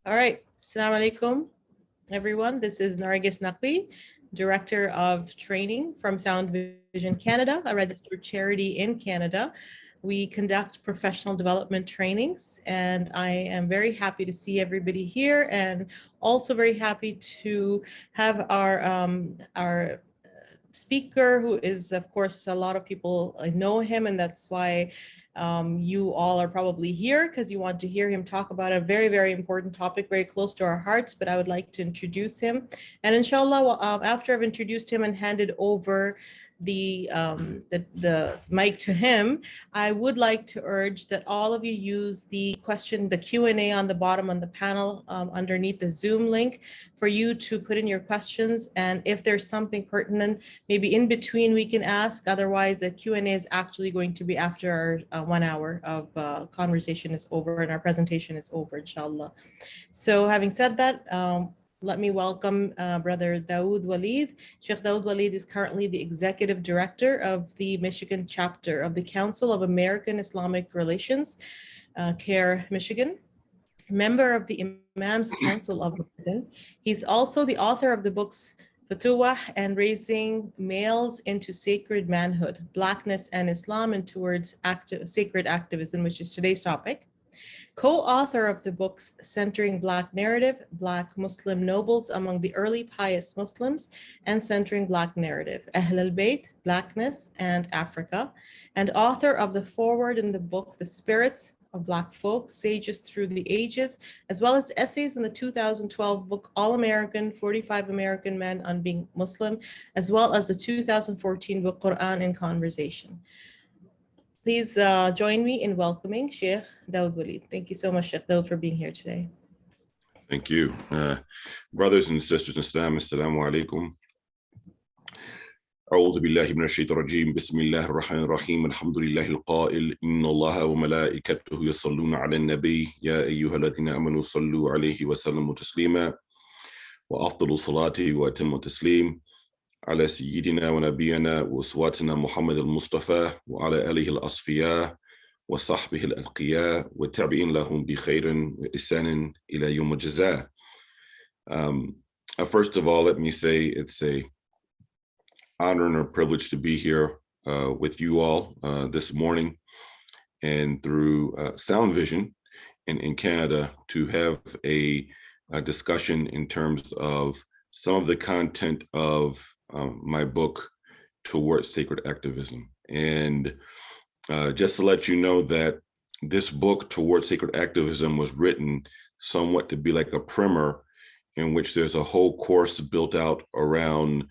All right. Assalamu alaikum, everyone. This is Nargis Naqvi, Director of Training from Sound Vision Canada, a registered charity in Canada. We conduct professional development trainings, and I am very happy to see everybody here, and also very happy to have our speaker, who is, of course, a lot of people know him, and that's why you all are probably here, because you want to hear him talk about a very, very important topic, very close to our hearts. But I would like to introduce him. And inshallah, after I've introduced him and handed over the mic to him, I would like to urge that all of you use the Q&A on the bottom on the panel underneath the Zoom link for you to put in your questions. And if there's something pertinent, maybe in between we can ask. Otherwise, the Q&A is actually going to be after our 1 hour of conversation is over and our presentation is over, inshallah. So having said that, let me welcome Brother Dawud Walid. Sheikh Dawud Walid is currently the Executive Director of the Michigan chapter of the Council of American Islamic Relations, CARE Michigan, member of the Imams Council of Michigan. He's also the author of the books Fatuwah and Raising Males into Sacred Manhood, Blackness and Islam and Towards Sacred Activism, which is today's topic. Co-author of the books Centering Black Narrative, Black Muslim Nobles Among the Early Pious Muslims, and Centering Black Narrative, Ahl al-Bayt, Blackness and Africa, and author of the foreword in the book The Spirits of Black Folk, Sages Through the Ages, as well as essays in the 2012 book All-American, 45 American Men on Being Muslim, as well as the 2014 book Quran in Conversation. Please join me in welcoming Sheikh Dawud Walid. Thank you so much, Sheikh Dawud, for being here today. Thank you. Brothers and sisters in Islam, Assalamu alaikum. أعوذ بالله من الشيطان الرجيم بسم الله الرحمن الرحيم الحمد لله القائل إن الله وملائكته يصلون على النبي يا أيها الذين آمنوا صلوا عليه وسلموا تسليما وأفضل الصلاة وأتم التسليم على سيدنا ونبينا وأسواتنا محمد المصطفى وعلى آله الأصفياء وصحبه الأتقياء والتابعين لهم بخير وإحسان إلى يوم الجزاء. First of all, let me say it's a honor and a privilege to be here with you all this morning and through Sound Vision in Canada to have a discussion in terms of some of the content of my book, Towards Sacred Activism. And just to let you know that this book, Towards Sacred Activism, was written somewhat to be like a primer in which there's a whole course built out around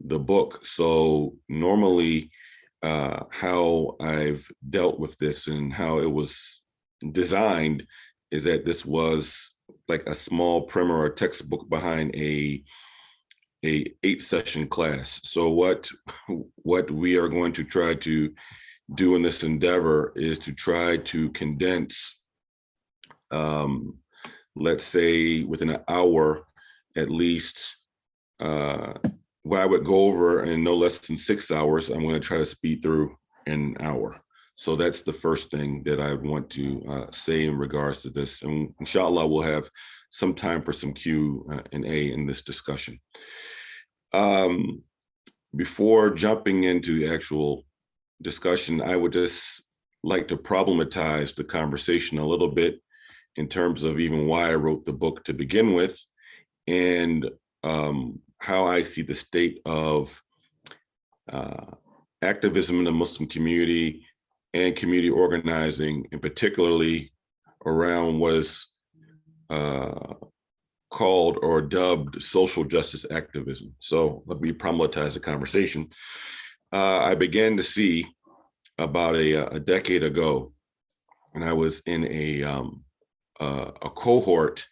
the book. So normally how I've dealt with this and how it was designed is that this was like a small primer or textbook behind a 8-session class. So what we are going to try to do in this endeavor is to try to condense, let's say within an hour at least, what I would go over in no less than 6 hours, I'm going to try to speed through in an hour. So that's the first thing that I want to say in regards to this. And inshallah, we'll have some time for some Q&A in this discussion. Before jumping into the actual discussion, I would just like to problematize the conversation a little bit in terms of even why I wrote the book to begin with, and how I see the state of activism in the Muslim community and community organizing, and particularly around what is called or dubbed social justice activism. So let me problematize the conversation. I began to see about a decade ago, when I was in a cohort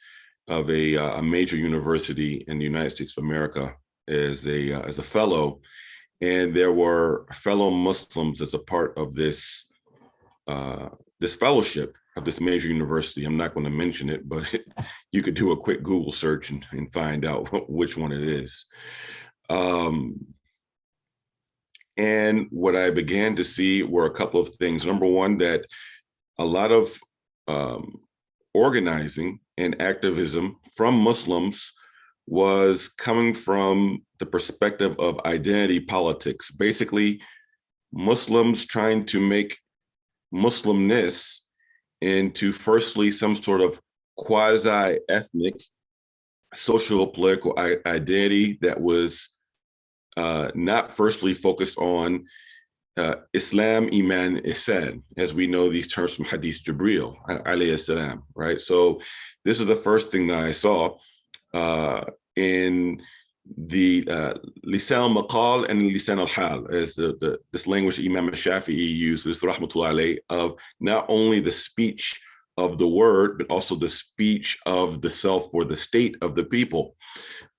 of a major university in the United States of America as a fellow, and there were fellow Muslims as a part of this fellowship of this major university. I'm not going to mention it, but you could do a quick Google search and find out which one it is. And what I began to see were a couple of things. Number one, that a lot of organizing and activism from Muslims was coming from the perspective of identity politics. Basically, Muslims trying to make Muslimness into firstly some sort of quasi-ethnic social political identity that was not firstly focused on Islam, Iman, Ihsan, as we know these terms from Hadith Jibril, alayhi salam, right? So this is the first thing that I saw in the Lisan al-Maqal and Lisan al-Hal, as this language Imam al-Shafi'i uses, rahmatullah alayh, of not only the speech of the word, but also the speech of the self or the state of the people.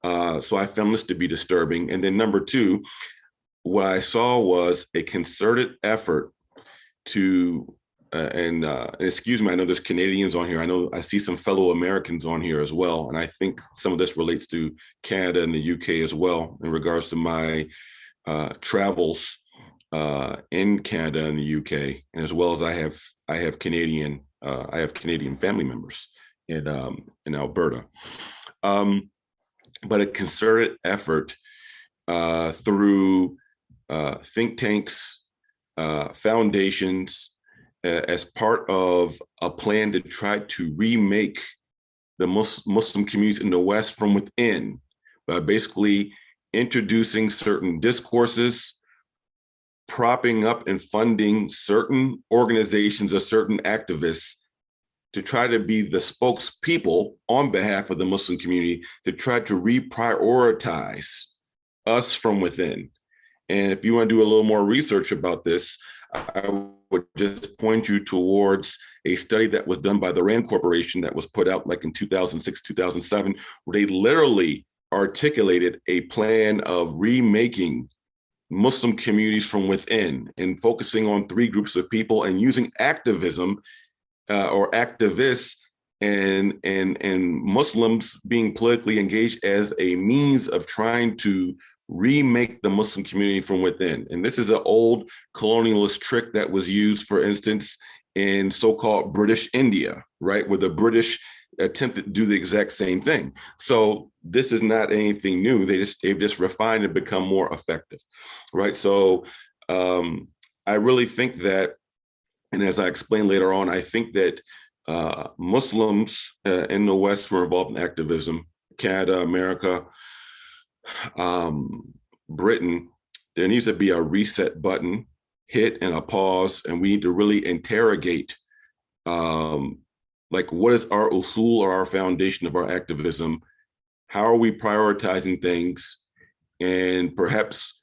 So I found this to be disturbing. And then number two, what I saw was a concerted effort to, and excuse me, I know there's Canadians on here. I know I see some fellow Americans on here as well. And I think some of this relates to Canada and the UK as well, in regards to my travels in Canada and the UK, and as well as I have Canadian family members in Alberta. But a concerted effort through think tanks, foundations, as part of a plan to try to remake the Muslim communities in the West from within, by basically introducing certain discourses, propping up and funding certain organizations or certain activists to try to be the spokespeople on behalf of the Muslim community, to try to reprioritize us from within. And if you want to do a little more research about this, I would just point you towards a study that was done by the RAND Corporation that was put out like in 2006, 2007, where they literally articulated a plan of remaking Muslim communities from within and focusing on three groups of people and using activism or activists and Muslims being politically engaged as a means of trying to remake the Muslim community from within. And this is an old colonialist trick that was used, for instance, in so-called British India, right? Where the British attempted to do the exact same thing. So this is not anything new. They've just refined and become more effective, right? So I really think that, and as I explain later on, I think that Muslims in the West who are involved in activism, Canada, America, Britain, there needs to be a reset button hit and a pause, and we need to really interrogate like, what is our usul or our foundation of our activism? How are we prioritizing things? And perhaps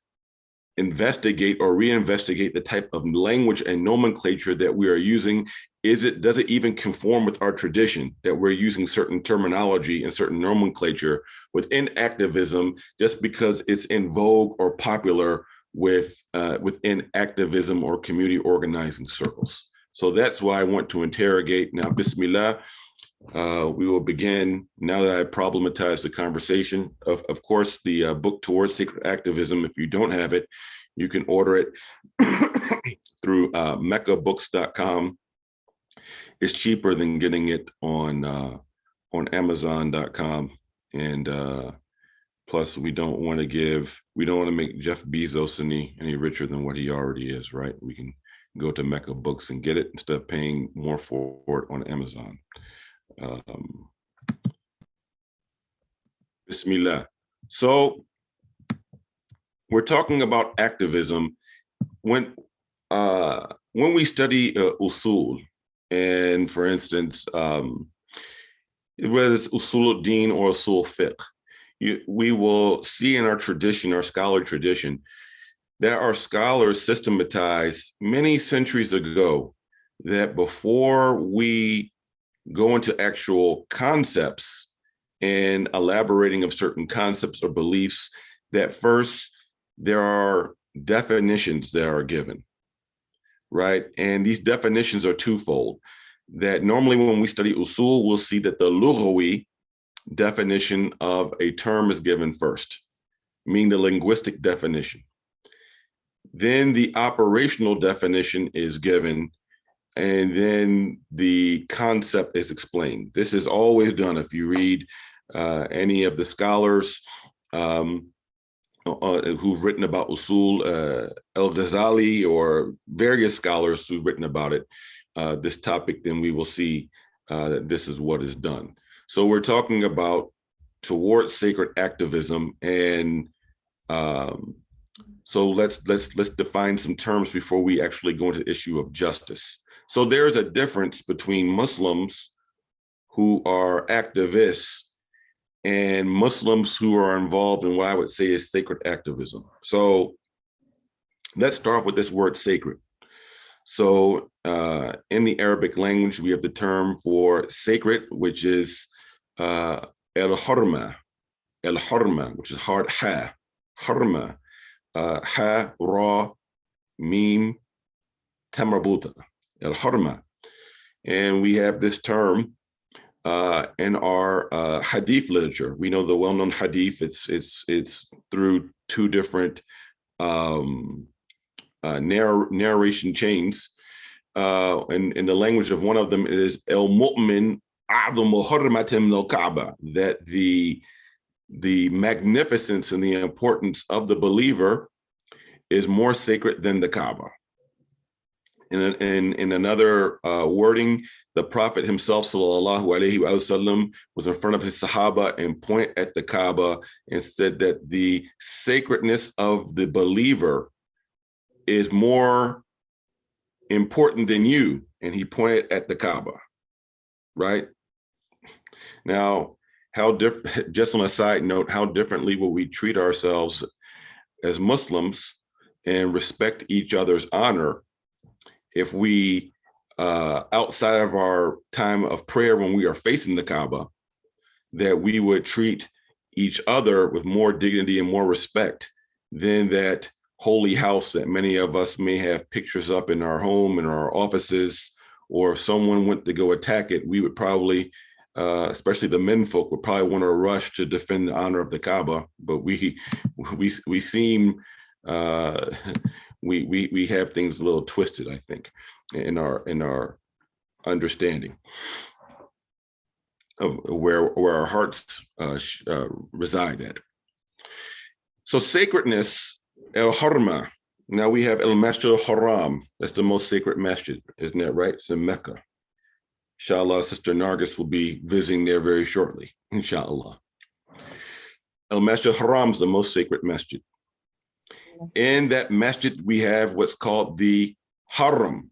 investigate or reinvestigate the type of language and nomenclature that we are using. Does it even conform with our tradition that we're using certain terminology and certain nomenclature within activism just because it's in vogue or popular within activism or community organizing circles? So that's why I want to interrogate. Now, Bismillah, we will begin now that I problematized the conversation. Of course, the book Towards Sacred Activism, if you don't have it, you can order it through meccabooks.com. It's cheaper than getting it on Amazon.com. And plus, we don't want to make Jeff Bezos any richer than what he already is, right? We can go to Mecca Books and get it instead of paying more for it on Amazon. Bismillah. So we're talking about activism. When we study usul, and for instance, whether it's usul al-din or usul fiqh, we will see in our tradition, our scholarly tradition, that our scholars systematized many centuries ago that before we go into actual concepts and elaborating of certain concepts or beliefs, that first there are definitions that are given, right? And these definitions are twofold. That normally when we study usul, we'll see that the lughawi definition of a term is given first, meaning the linguistic definition. Then the operational definition is given and then the concept is explained. This is always done. If you read any of the scholars who've written about usul, al-Ghazali, or various scholars who've written about it, this topic, then we will see that this is what is done. So we're talking about towards sacred activism, and so let's define some terms before we actually go into the issue of justice. So there's a difference between Muslims who are activists and Muslims who are involved in what I would say is sacred activism. So let's start with this word sacred. So in the Arabic language, we have the term for sacred, which is el-hurma, which is hard ha, hurma, ha, ra, mim, tamrabuta, el-hurma. And we have this term in our hadith literature. We know the well-known hadith. It's through two different narration chains. And in the language of one of them, it is el-mu'min a'dhamu hurmatin min al-Ka'bah, that the magnificence and the importance of the believer is more sacred than the Kaaba. In another wording, the Prophet himself, sallallahu alaihi wasallam, was in front of his Sahaba and pointed at the Kaaba and said that the sacredness of the believer is more important than you. And he pointed at the Kaaba, right? Now, how different, just on a side note, how differently will we treat ourselves as Muslims and respect each other's honor if we, outside of our time of prayer when we are facing the Kaaba, that we would treat each other with more dignity and more respect than that holy house that many of us may have pictures up in our home, in our offices, or if someone went to go attack it, we would probably, especially the men folk, would probably want to rush to defend the honor of the Kaaba. But we seem, we have things a little twisted, I think, in our understanding of where our hearts reside at. So sacredness, el-Harma. Now we have el-Masjid al-Haram. That's the most sacred masjid, isn't that right? It's in Mecca. Inshallah, Sister Nargis will be visiting there very shortly, inshallah. El-Masjid al-Haram is the most sacred masjid. In that masjid, we have what's called the Haram,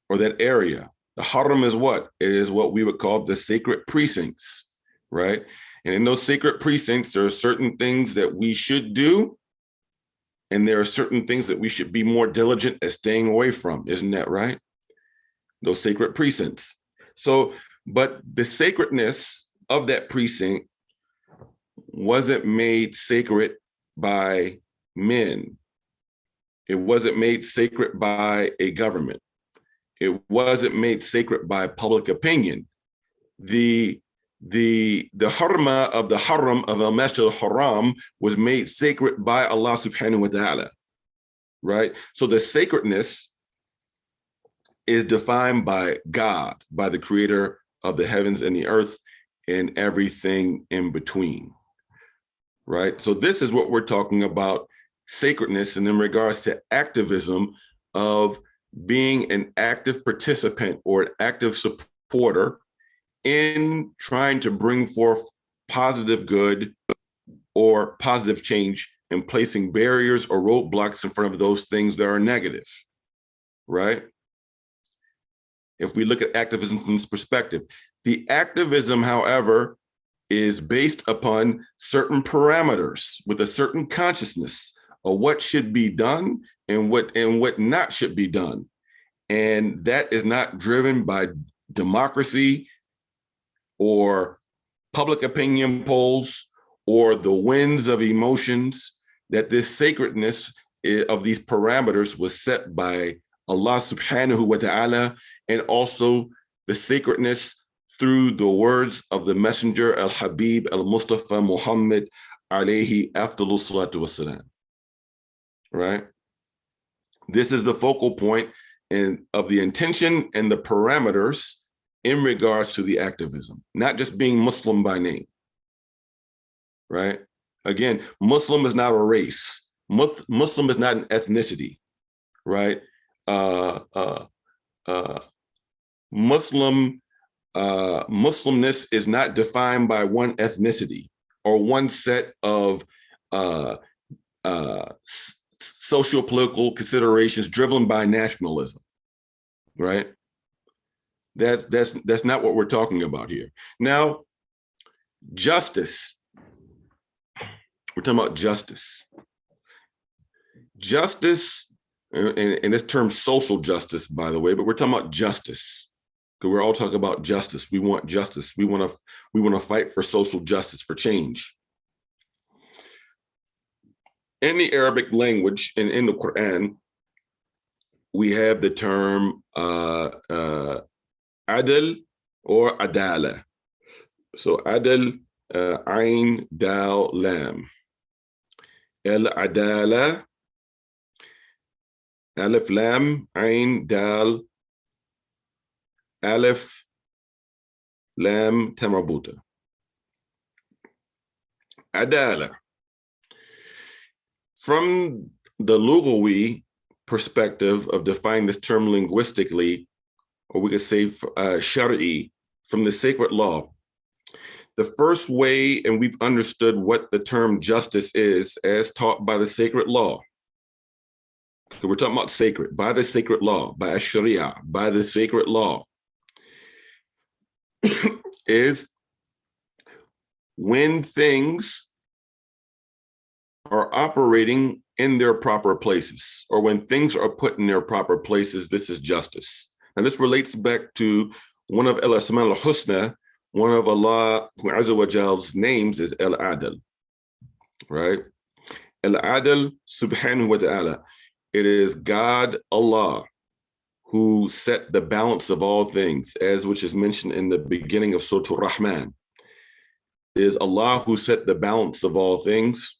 or that area. The Haram is what? It is what we would call the sacred precincts, right? And in those sacred precincts, there are certain things that we should do, and there are certain things that we should be more diligent at staying away from. Isn't that right? Those sacred precincts. So, but the sacredness of that precinct wasn't made sacred by men. It wasn't made sacred by a government. It wasn't made sacred by public opinion. The harma of the haram of al-Masjid al-Haram was made sacred by Allah subhanahu wa ta'ala, right? So the sacredness is defined by God, by the creator of the heavens and the earth and everything in between, right? So this is what we're talking about, sacredness, and in regards to activism, of being an active participant or an active supporter in trying to bring forth positive good or positive change, and placing barriers or roadblocks in front of those things that are negative, right? If we look at activism from this perspective, the activism, however, is based upon certain parameters with a certain consciousness of what should be done and what not should be done. And that is not driven by democracy or public opinion polls or the winds of emotions. That this sacredness of these parameters was set by Allah subhanahu wa ta'ala, and also the sacredness through the words of the messenger al-Habib al-Mustafa Muhammad alayhi afdalu salatu wassalam, right? This is the focal point and of the intention and the parameters in regards to the activism, not just being Muslim by name, right? Again, Muslim is not a race. Muslim is not an ethnicity, right? Muslimness is not defined by one ethnicity or one set of socio-political considerations driven by nationalism, right? That's not what we're talking about here. Now, justice. We're talking about justice. Justice, and this term social justice, by the way, but we're talking about justice. Because we're all talking about justice. We want justice. We want to fight for social justice, for change. In the Arabic language and in the Quran, we have the term adl or adala. So adl, ain, dal, lam. El adala, alif, lam, ain, dal, alif, lam, tamabuta. Adala. From the Lugawi perspective of defining this term linguistically, or we could say shari'i, from the sacred law, the first way, and we've understood what the term justice is as taught by the sacred law. So we're talking about sacred, by the sacred law, by sharia, by the sacred law, is when things are operating in their proper places, or when things are put in their proper places, this is justice. And this relates back to one of al-Asma al-Husna, one of Allah Azza wa Jal's names is Al-Adl, right? Al-Adl subhanahu wa ta'ala. It is God, Allah, who set the balance of all things, as which is mentioned in the beginning of Surah Ar-Rahman. It is Allah who set the balance of all things.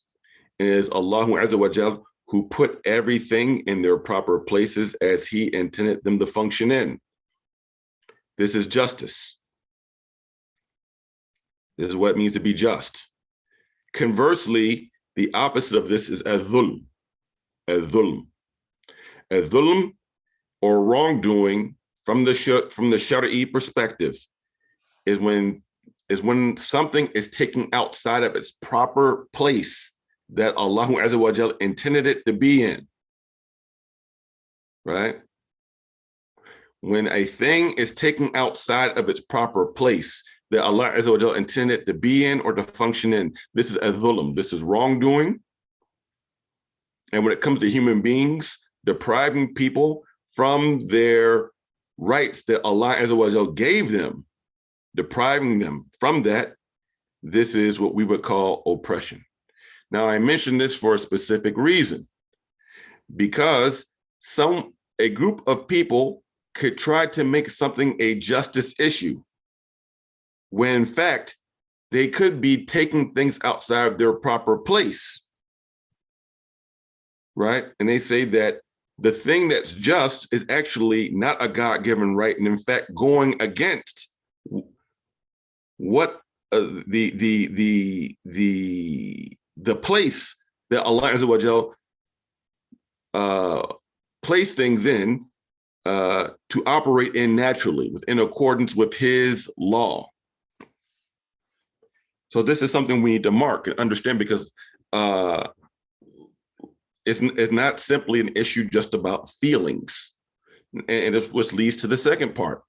It is Allah Azza wa Jal who put everything in their proper places as He intended them to function in. This is justice. This is what it means to be just. Conversely, the opposite of this is adh-dhulm. Adh-dhulm. Adh-dhulm, or wrongdoing from the Shari'i perspective, is when something is taken outside of its proper place that Allah Azza wa Jal intended it to be in, right? When a thing is taken outside of its proper place that Allah Azza wa Jal intended to be in or to function in, this is adh-dhulm, this is wrongdoing. And when it comes to human beings, depriving people from their rights that Allah Azza wa Jal gave them, depriving them from that, this is what we would call oppression. Now, I mention this for a specific reason, because a group of people could try to make something a justice issue, when in fact, they could be taking things outside of their proper place, right? And they say that the thing that's just is actually not a God-given right, and in fact, going against what the place that Allah Azza wa Jal place things in to operate in naturally, in accordance with His law. So this is something we need to mark and understand, because it's not simply an issue just about feelings. And this which leads to the second part,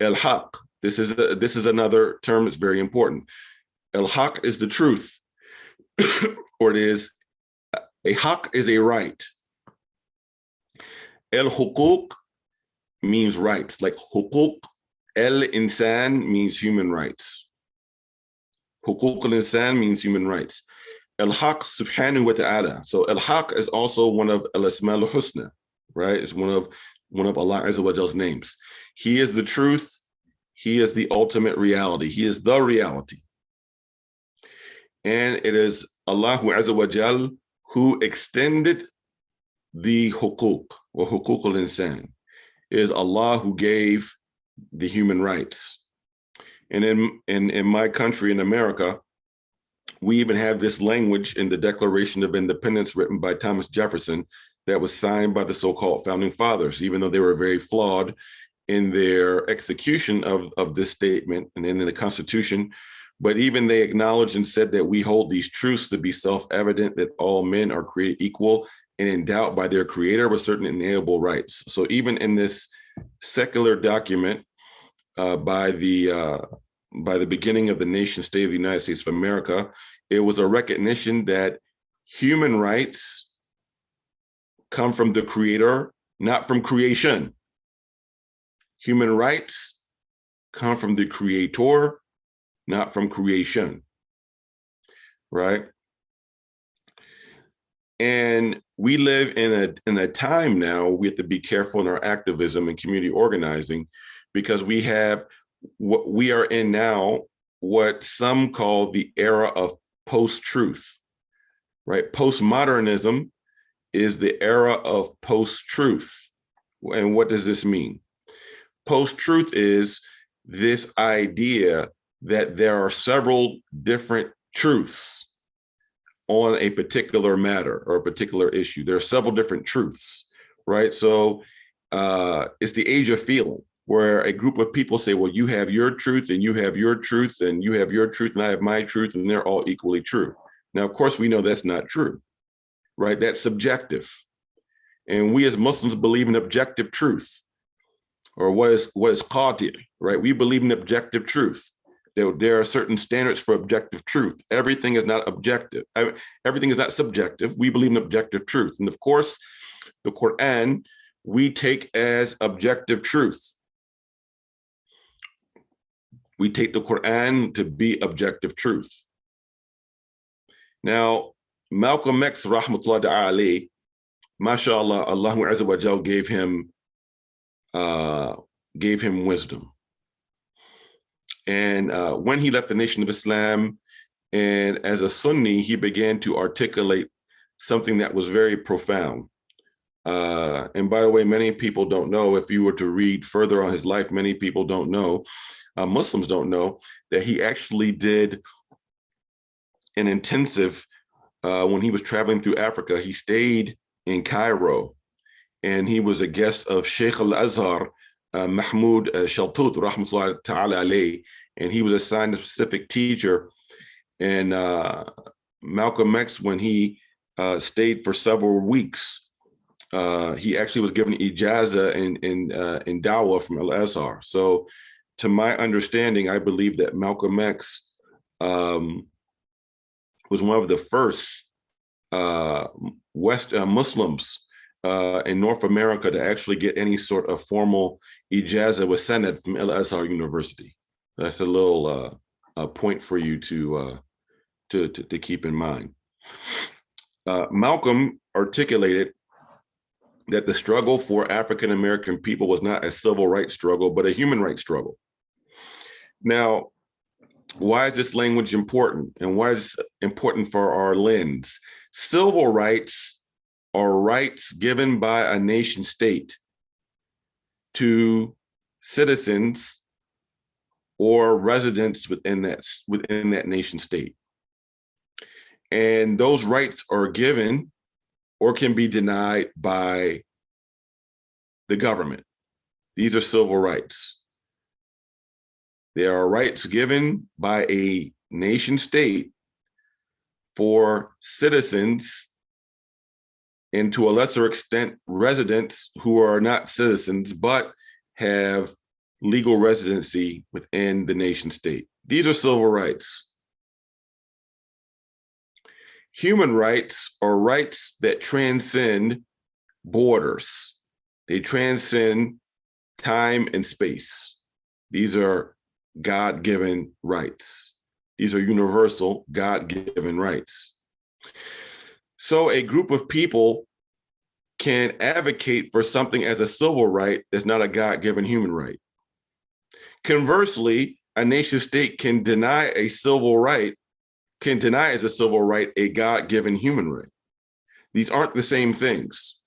al-haq. This is another term that's very important. Al-haq is the truth, or it is a haq is a right. El-huquq means rights, like huquq el-insan means human rights. Huquq al-insan means human rights. Al-haq subhanahu wa ta'ala. So al-haq is also one of al-asma al-husna, right? It's one of Allah Azza wa Jal's names. He is the truth. He is the ultimate reality. He is the reality. And it is Allah Azza wa Jal who extended the huquq, or huquq al-insan. is Allah who gave the human rights. And in my country, in America, we even have this language in the Declaration of Independence written by Thomas Jefferson that was signed by the so-called founding fathers, even though they were very flawed in their execution of this statement and in the Constitution. But even they acknowledged and said that we hold these truths to be self-evident, that all men are created equal and endowed by their creator with certain inalienable rights. So even in this secular document by the beginning of the nation state of the United States of America, it was a recognition that human rights come from the creator, not from creation. Human rights come from the creator, not from creation, right? And we live in a time now, we have to be careful in our activism and community organizing, because we have what we are in now, what some call the era of post-truth, right? Postmodernism is the era of post-truth. And what does this mean? Post-truth is this idea that there are several different truths on a particular matter or a particular issue. There are several different truths, right? So it's the age of feeling, where a group of people say, well, you have your truth and you have your truth and you have your truth and I have my truth, and they're all equally true. Now, of course, we know that's not true, right? That's subjective. And we as Muslims believe in objective truth, or what is qati, right? We believe in objective truth. There are certain standards for objective truth. Everything is not objective. Everything is not subjective. We believe in objective truth. And of course, the Quran, we take as objective truth. We take the Quran to be objective truth. Now, Malcolm X, rahmatullah alayhi, mashallah, Allah Azza wa Jal gave him wisdom. And when he left the Nation of Islam, and as a Sunni, he began to articulate something that was very profound. And by the way, many people don't know, if you were to read further on his life, many people don't know, Muslims don't know, that he actually did an intensive, when he was traveling through Africa, he stayed in Cairo, and he was a guest of Sheikh al-Azhar, Mahmoud Shaltut, rahmatullahi ta'ala alayhi, and he was assigned a specific teacher. And Malcolm X, when he stayed for several weeks, he actually was given ijaza in Dawud from al-Azhar. So to my understanding, I believe that Malcolm X was one of the first Muslims in North America to actually get any sort of formal ijaza with Senate from Al-Azhar University. That's a little point for you to keep in mind. Malcolm articulated that the struggle for African American people was not a civil rights struggle, but a human rights struggle. Now, why is this language important, and why is it important for our lens? Civil rights are rights given by a nation state to citizens or residents within that nation state. And those rights are given or can be denied by the government. These are civil rights. They are rights given by a nation state for citizens, and to a lesser extent, residents who are not citizens, but have legal residency within the nation state. These are civil rights. Human rights are rights that transcend borders. They transcend time and space. These are God-given rights. These are universal God-given rights. So a group of people can advocate for something as a civil right that's not a God-given human right. Conversely, a nation state can deny a civil right, can deny as a civil right a God-given human right. These aren't the same things.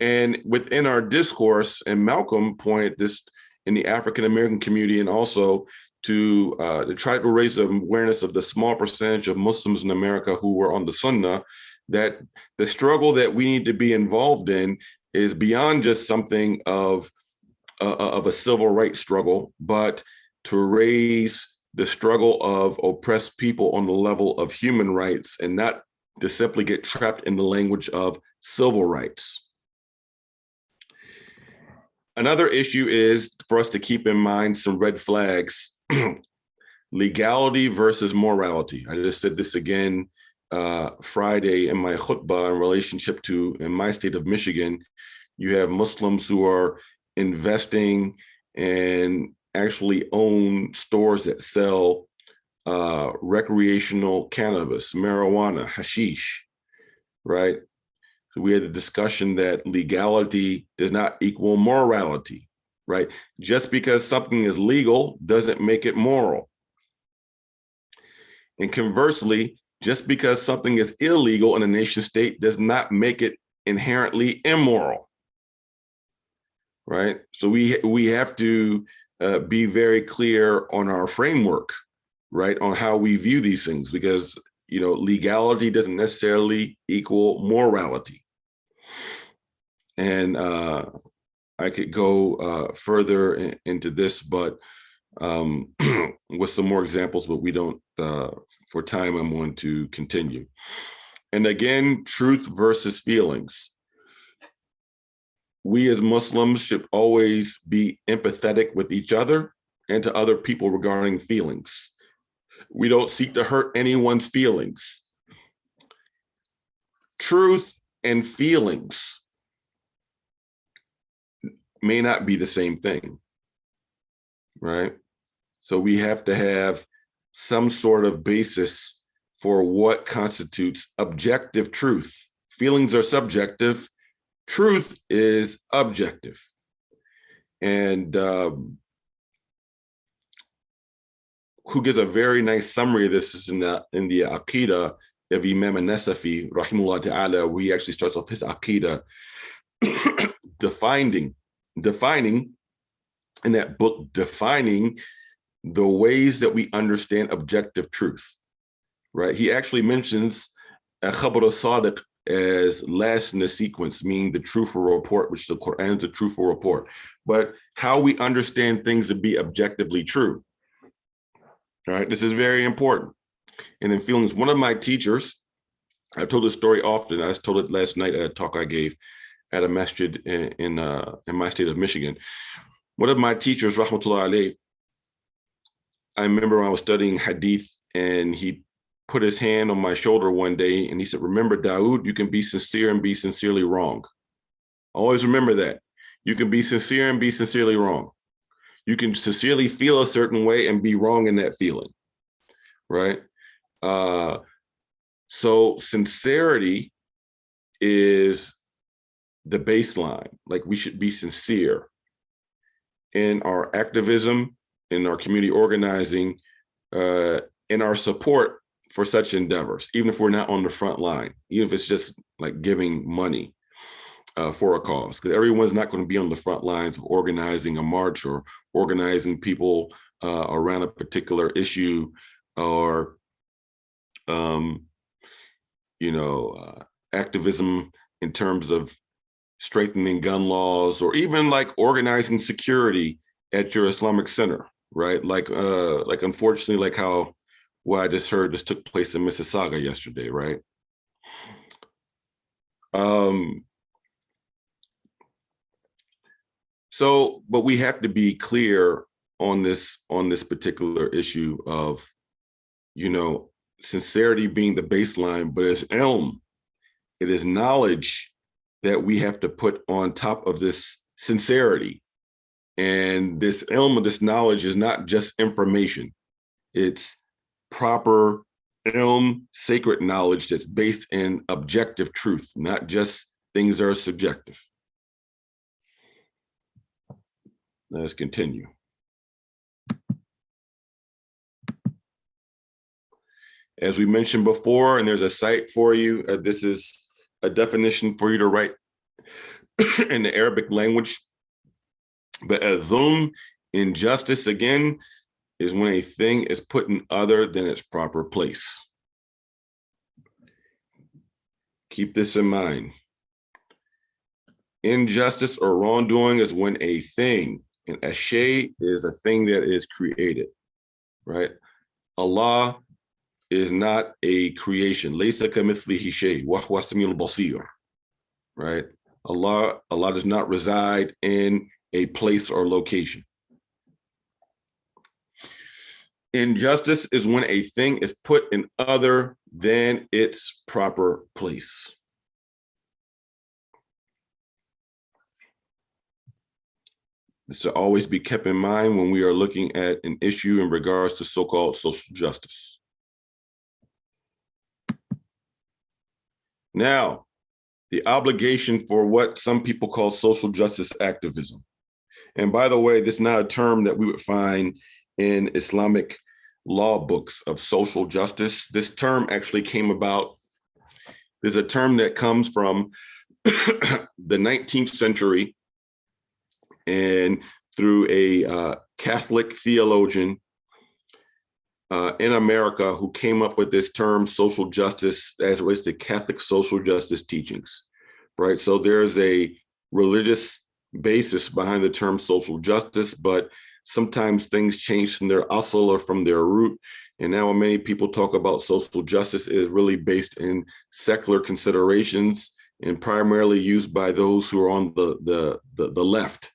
And within our discourse, and Malcolm pointed this in the African-American community, and also to try to raise the awareness of the small percentage of Muslims in America who were on the Sunnah, that the struggle that we need to be involved in is beyond just something of a civil rights struggle, but to raise the struggle of oppressed people on the level of human rights, and not to simply get trapped in the language of civil rights. Another issue is for us to keep in mind some red flags. Legality versus morality. I just said this again Friday in my khutbah in relationship to, in my state of Michigan, you have Muslims who are investing and actually own stores that sell recreational cannabis, marijuana, hashish, right? So we had a discussion that legality does not equal morality, right? Just because something is legal doesn't make it moral. And conversely, just because something is illegal in a nation state does not make it inherently immoral, right? So we have to be very clear on our framework, right, on how we view these things, because legality doesn't necessarily equal morality. And I could go further into this, but with some more examples, but we don't, for time, I'm going to continue. And again, truth versus feelings. We as Muslims should always be empathetic with each other and to other people regarding feelings. We don't seek to hurt anyone's feelings. Truth and feelings may not be the same thing, right? So we have to have some sort of basis for what constitutes objective truth. Feelings are subjective. Truth is objective. And who gives a very nice summary of this is in the Aqidah of Imam An-Nasafi, rahimahullah ta'ala, where he actually starts off his Aqidah defining in that book, defining the ways that we understand objective truth, right? He actually mentions a khabar al-sadiq as last in the sequence, meaning the truthful report, which the Quran is a truthful report, but how we understand things to be objectively true. All right, this is very important. And then feelings, one of my teachers, I've told this story often, I told it last night at a talk I gave at a masjid in my state of Michigan. One of my teachers, rahmatullah alayh, I remember when I was studying hadith, and he put his hand on my shoulder one day and he said, remember, Dawud, you can be sincere and be sincerely wrong. Always remember that. You can be sincere and be sincerely wrong. You can sincerely feel a certain way and be wrong in that feeling, right? So sincerity is the baseline. Like, we should be sincere in our activism, in our community organizing, in our support for such endeavors, even if we're not on the front line, even if it's just like giving money for a cause, because everyone's not going to be on the front lines of organizing a march or organizing people around a particular issue, or activism in terms of strengthening gun laws, or even like organizing security at your Islamic center, right? Like unfortunately, like how what I just heard, this took place in Mississauga yesterday, right? So, but we have to be clear on this particular issue of, sincerity being the baseline, but it's ilm. It is knowledge that we have to put on top of this sincerity. And this ilm, this knowledge, is not just information. It's proper ilm, sacred knowledge that's based in objective truth, not just things that are subjective. Let's continue. As we mentioned before, and there's a site for you, this is a definition for you to write in the Arabic language. But dhulm, injustice, again, is when a thing is put in other than its proper place. Keep this in mind. Injustice or wrongdoing is when a thing, and a shay is a thing that is created, right? Allah is not a creation. Laysa kamithlihi shay wa huwa as-sami'ul basir, right? Allah does not reside in a place or location. Injustice is when a thing is put in other than its proper place. This should always be kept in mind when we are looking at an issue in regards to so-called social justice. Now, the obligation for what some people call social justice activism. And by the way, this is not a term that we would find in Islamic law books of social justice. This term actually came about, there's a term that comes from the 19th century and through a Catholic theologian in America who came up with this term social justice as it relates to Catholic social justice teachings, right? So there's a religious basis behind the term social justice, but sometimes things change from their asl or from their root. And now when many people talk about social justice, it is really based in secular considerations and primarily used by those who are on the left,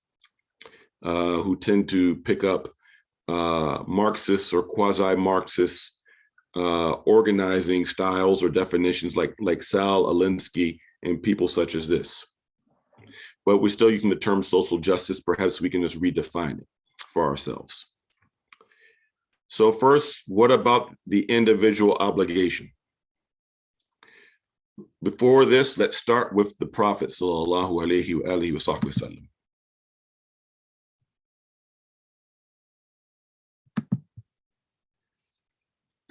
who tend to pick up Marxist or quasi-Marxist organizing styles or definitions like Sal Alinsky and people such as this. But we're still using the term social justice. Perhaps we can just redefine it for ourselves. So first, what about the individual obligation? Before this, let's start with the Prophet sallallahu alaihi wasallam.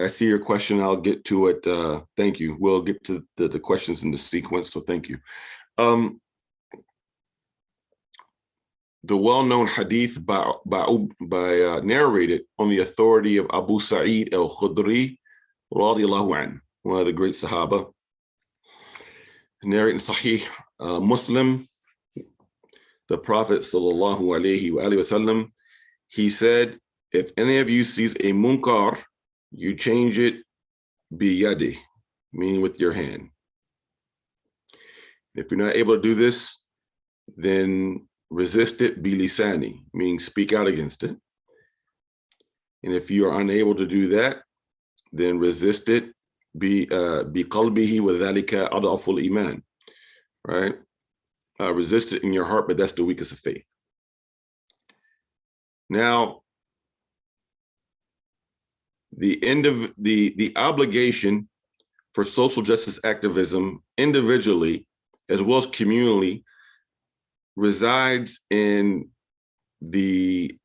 I see your question. I'll get to it. Thank you. We'll get to the questions in the sequence. So thank you. The well-known hadith narrated on the authority of Abu Sa'id al-Khudri, radiallahu anhu, one of the great Sahaba, narrating Sahih Muslim, the Prophet sallallahu alaihi wasallam, he said, if any of you sees a munkar, you change it biyadi, meaning with your hand. If you're not able to do this, then resist it bilisani, meaning speak out against it. And if you are unable to do that, then resist it biqalbihi wa dhalika adaful iman, right? Resist it in your heart, but that's the weakest of faith. Now, the obligation for social justice activism individually as well as communally resides in the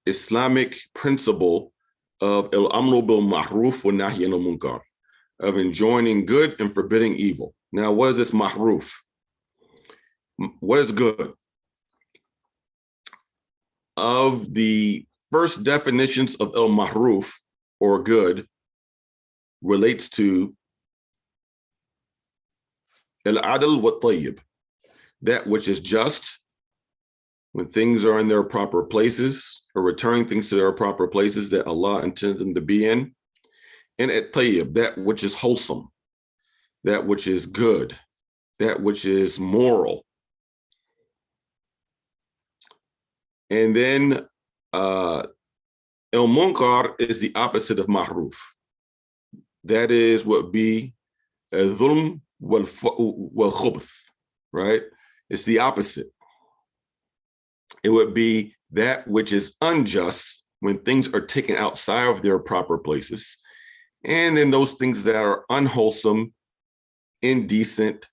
Islamic principle of al-amru bil ma'ruf wa nahy anil munkar, of enjoining good and forbidding evil. Now, what is this ma'ruf? What is good? Of the first definitions of al-ma'ruf, or good, relates to al-adl wa tayyib, that which is just when things are in their proper places, or returning things to their proper places that Allah intended them to be in, and at-tayyib, that which is wholesome, that which is good, that which is moral. And then al-munkar is the opposite of ma'ruf. That is what be dhulm wal khubth, right? It's the opposite. It would be that which is unjust when things are taken outside of their proper places. And then those things that are unwholesome, indecent,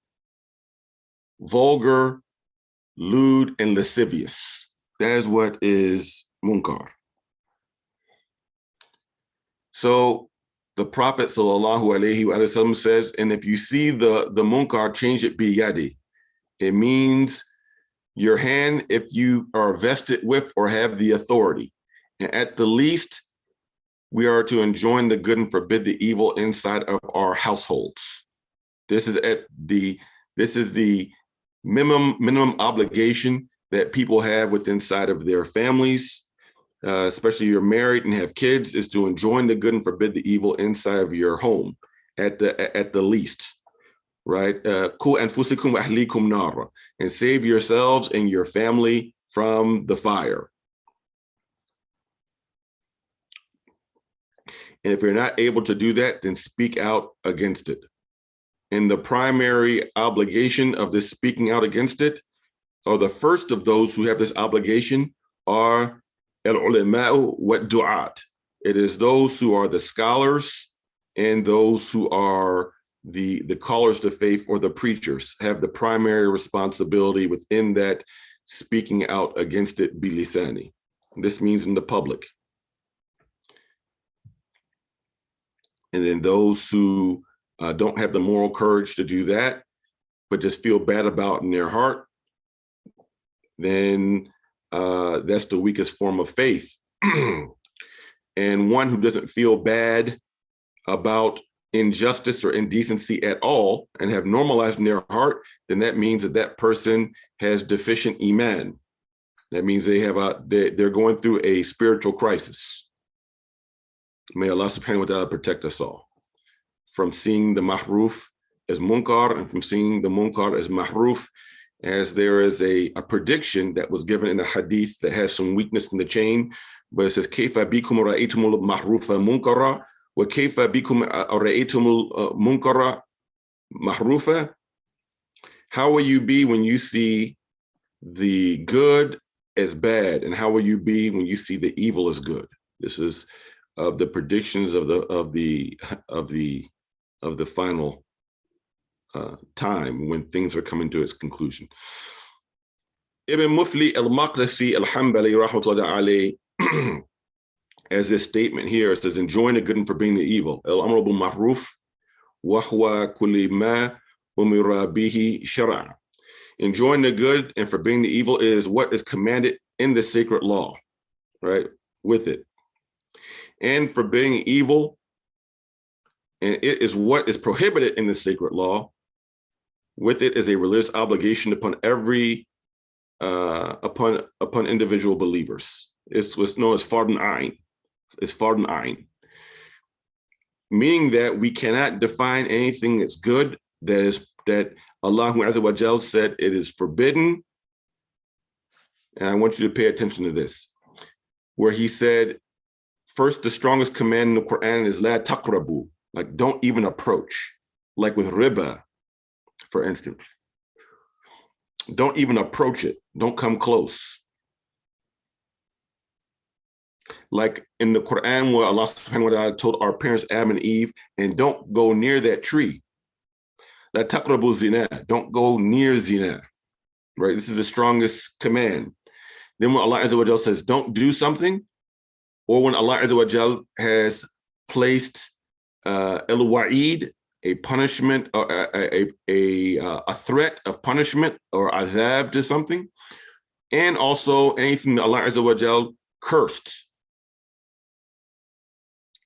vulgar, lewd, and lascivious. That is what is munkar. So the Prophet sallallahu alaihi wasallam says, and if you see the munkar, change it biyadi. It means your hand if you are vested with or have the authority. And at the least, we are to enjoin the good and forbid the evil inside of our households. This is the minimum obligation that people have within inside of their families, especially if you're married and have kids, is to enjoin the good and forbid the evil inside of your home at the least, right? And save yourselves and your family from the fire. And if you're not able to do that, then speak out against it. And the primary obligation of this speaking out against it, or the first of those who have this obligation, are al-ulama'u wa du'at. It is those who are the scholars and those who are the callers to faith, or the preachers, have the primary responsibility within that speaking out against it bilisani. This means in the public. And then those who don't have the moral courage to do that, but just feel bad about in their heart, then that's the weakest form of faith. And one who doesn't feel bad about injustice or indecency at all and have normalized in their heart, then that means that that person has deficient iman. That means they're going through a spiritual crisis. May Allah subhanahu wa ta'ala protect us all from seeing the mahruf as munkar and from seeing the munkar as mahruf, as there is a prediction that was given in a hadith that has some weakness in the chain, but it says, Kayfa bikum ra'aytumul mahrufa munkara wa kayfa bikum ra'aytumul munkara mahrufa. How will you be when you see the good as bad, and how will you be when you see the evil as good? This is of the predictions of the final time when things are coming to its conclusion. Ibn Mufli al-Maqdisi al-Hanbali rahmatullahi alayhi, as this statement here, it says, enjoin the good and forbidding the evil. Al-amru bil ma'ruf wa huwa kulli ma umira bihi shar'a. Enjoin the good and forbidding the evil is what is commanded in the sacred law, right? With it. And forbidding evil, and it is what is prohibited in the sacred law. With it is a religious obligation upon every upon individual believers. It's what's known as fardun ayn. It's fardun ayn, meaning that we cannot define anything that's good that Allah Azza wa Jal said it is forbidden. And I want you to pay attention to this, where he said, first, the strongest command in the Quran is la taqrabu, like don't even approach, like with riba, for instance. Don't even approach it. Don't come close. Like in the Quran, where Allah subhanahu wa ta'ala told our parents Adam and Eve, and don't go near that tree. La taqrabu zina, don't go near zina, right? This is the strongest command. Then when Allah Azza wa Jal says don't do something, or when Allah Azza wa Jal has placed al-wa'id, a punishment, or a threat of punishment or azab to something, and also anything that Allah Azza wa Jal cursed.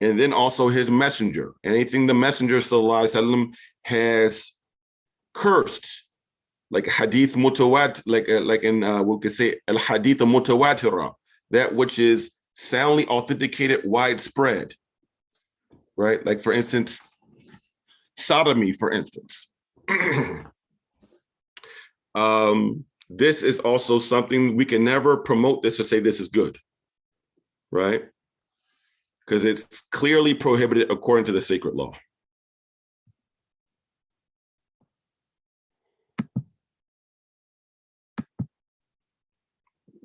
And then also his messenger, anything the messenger sallallahu alaihi wasallam has cursed, like hadith mutawat, like in we could say al hadith mutawatira, that which is soundly authenticated, widespread, right? Like for instance, sodomy, for instance. This is also something we can never promote this or say this is good, right? Because it's clearly prohibited according to the sacred law.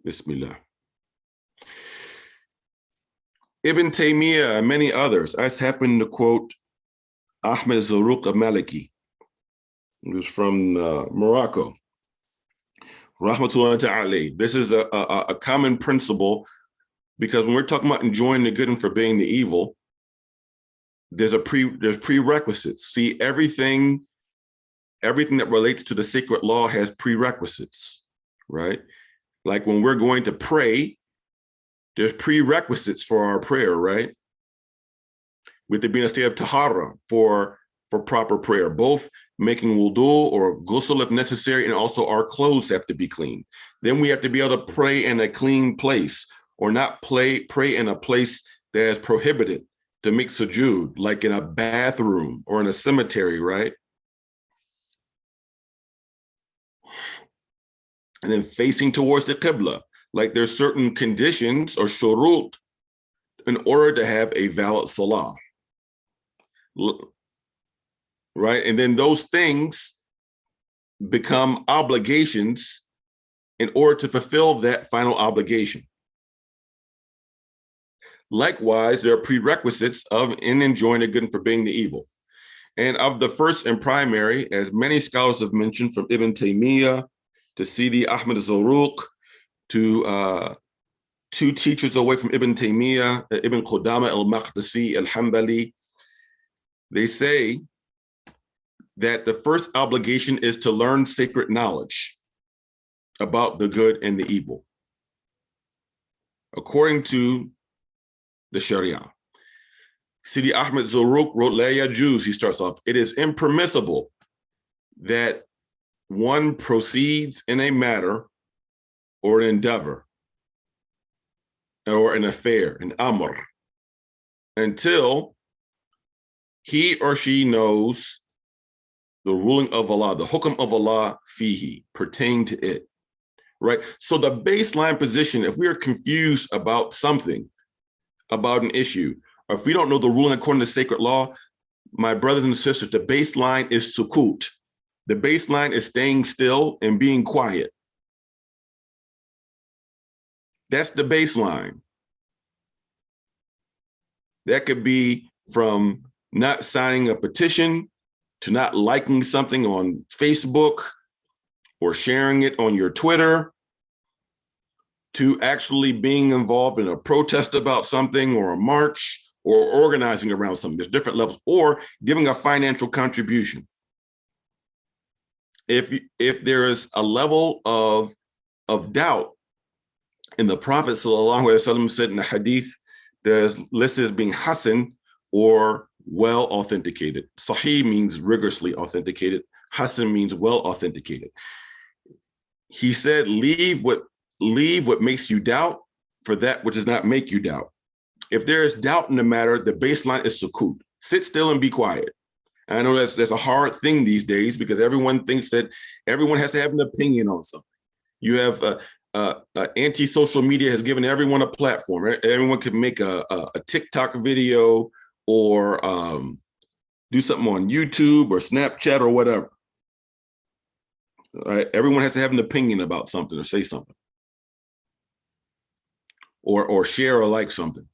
Bismillah. Ibn Taymiyyah and many others. I happen to quote Ahmed Zarruq al-Maliki, who's from Morocco. Rahmatullahi ta'ala. This is a common principle, because when we're talking about enjoying the good and forbidding the evil, there's prerequisites. See, everything that relates to the sacred law has prerequisites, right? Like when we're going to pray, there's prerequisites for our prayer, right? With there being a state of tahara for proper prayer, both making wudu or ghusl if necessary, and also our clothes have to be clean. Then we have to be able to pray in a clean place, or not pray in a place that is prohibited to make sujood, like in a bathroom or in a cemetery, right? And then facing towards the qibla, like there's certain conditions or shurut in order to have a valid salah, right? And then those things become obligations in order to fulfill that final obligation. Likewise, there are prerequisites in enjoying the good and forbidding the evil. And of the first and primary, as many scholars have mentioned, from Ibn Taymiyyah to Sidi Ahmed Zarruq, to two teachers away from Ibn Taymiyyah, Ibn Qudama al-Maqdisi al-Hanbali, they say that the first obligation is to learn sacred knowledge about the good and the evil, according to the Sharia. Sidi Ahmed Zarruq wrote, La yajuz, he starts off, it is impermissible that one proceeds in a matter or an endeavor or an affair, an amr, until he or she knows the ruling of Allah, the hukm of Allah fihi, pertaining to it, right? So the baseline position, if we are confused about something, about an issue, or if we don't know the ruling according to sacred law, my brothers and sisters, the baseline is sukut. The baseline is staying still and being quiet. That's the baseline. That could be from not signing a petition to not liking something on Facebook or sharing it on your Twitter, to actually being involved in a protest about something or a march or organizing around something. There's different levels, or giving a financial contribution. If there is a level of doubt, and the Prophet sallallahu alaihi wasallam said in the hadith, there's listed as being hasan, or well authenticated. Sahih means rigorously authenticated. Hasan means well authenticated. He said, leave what makes you doubt for that which does not make you doubt. If there is doubt in the matter, the baseline is sukut. Sit still and be quiet. And I know that's a hard thing these days, because everyone thinks that everyone has to have an opinion on something. You have anti-social media has given everyone a platform. Everyone can make a TikTok video, or do something on YouTube or Snapchat or whatever. Right? Everyone has to have an opinion about something or say something, or share or like something.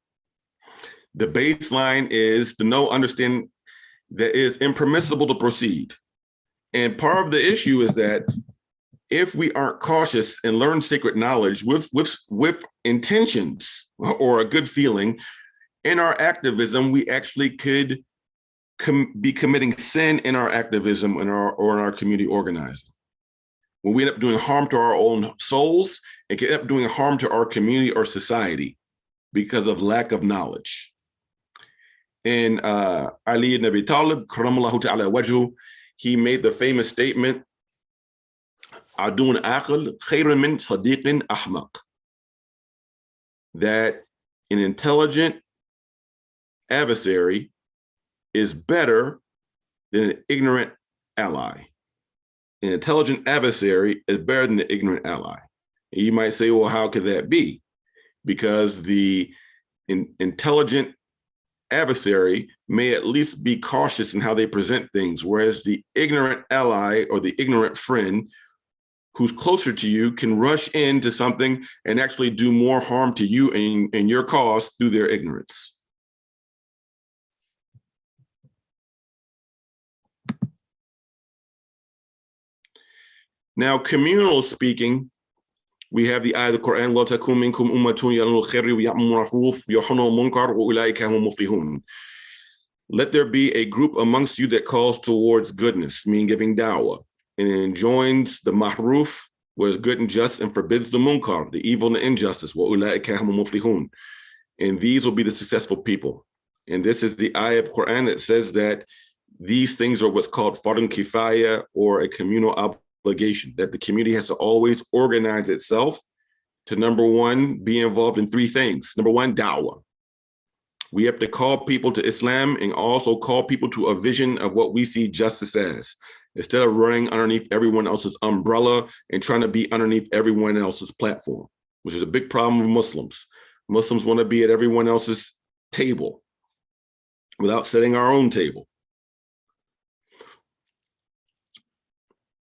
The baseline is to know, understand that it is impermissible to proceed. And part of the issue is that if we aren't cautious and learn sacred knowledge with intentions or a good feeling, in our activism, we actually could be committing sin in our activism or in our community organizing. When we end up doing harm to our own souls, it can end up doing harm to our community or society because of lack of knowledge. And Ali ibn Abi Talib, karamallahu ta'ala wajhu, he made the famous statement, adun aql khayrun min sadiqin ahmaq, that an intelligent adversary is better than an ignorant ally. An intelligent adversary is better than the ignorant ally. And you might say, well, how could that be? Because the intelligent adversary may at least be cautious in how they present things, whereas the ignorant ally or the ignorant friend who's closer to you can rush into something and actually do more harm to you and your cause through their ignorance. Now, communal speaking, we have the ayah of the Quran, وَلْتَكُنْ مِنْكُمْ أُمَّةٌ يَدْعُونَ بِالْخَيْرِ وَيَأْمُرُونَ بِالْمَعْرُوفِ وَيَنْهَوْنَ عَنِ الْمُنكَرِ وَأُولَٰئِكَ هُمُ الْمُفْلِحُونَ. Let there be a group amongst you that calls towards goodness, meaning giving da'wah, and enjoins the ma'ruf what is good and just, and forbids the munkar, the evil and the injustice. وَأُولَٰئِكَ هُمُ الْمُفْلِحُونَ. And these will be the successful people. And this is the ayah of Quran that says that these things are what's called fardun kifaya, or a communal obligation, that the community has to always organize itself to, number one, be involved in three things. Number one, da'wah. We have to call people to Islam and also call people to a vision of what we see justice as, instead of running underneath everyone else's umbrella and trying to be underneath everyone else's platform, which is a big problem with Muslims. Muslims want to be at everyone else's table without setting our own table.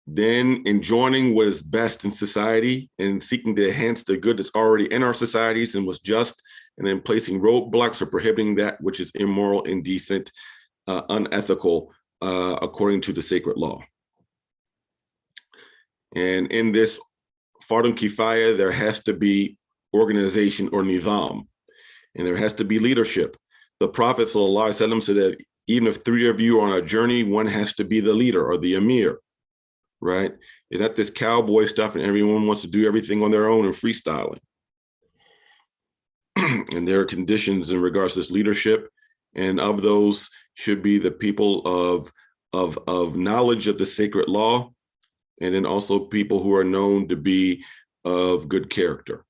Then enjoining what is best in society and seeking to enhance the good that's already in our societies and was just, and then placing roadblocks or prohibiting that which is immoral, indecent, unethical, according to the sacred law. And in this fardun kifaya, there has to be organization or nizam, and there has to be leadership. The Prophet ﷺ said that even if three of you are on a journey, one has to be the leader or the emir, right? It's not this cowboy stuff and everyone wants to do everything on their own and freestyling. And there are conditions in regards to this leadership, and of those should be the people of knowledge of the sacred law, and then also people who are known to be of good character.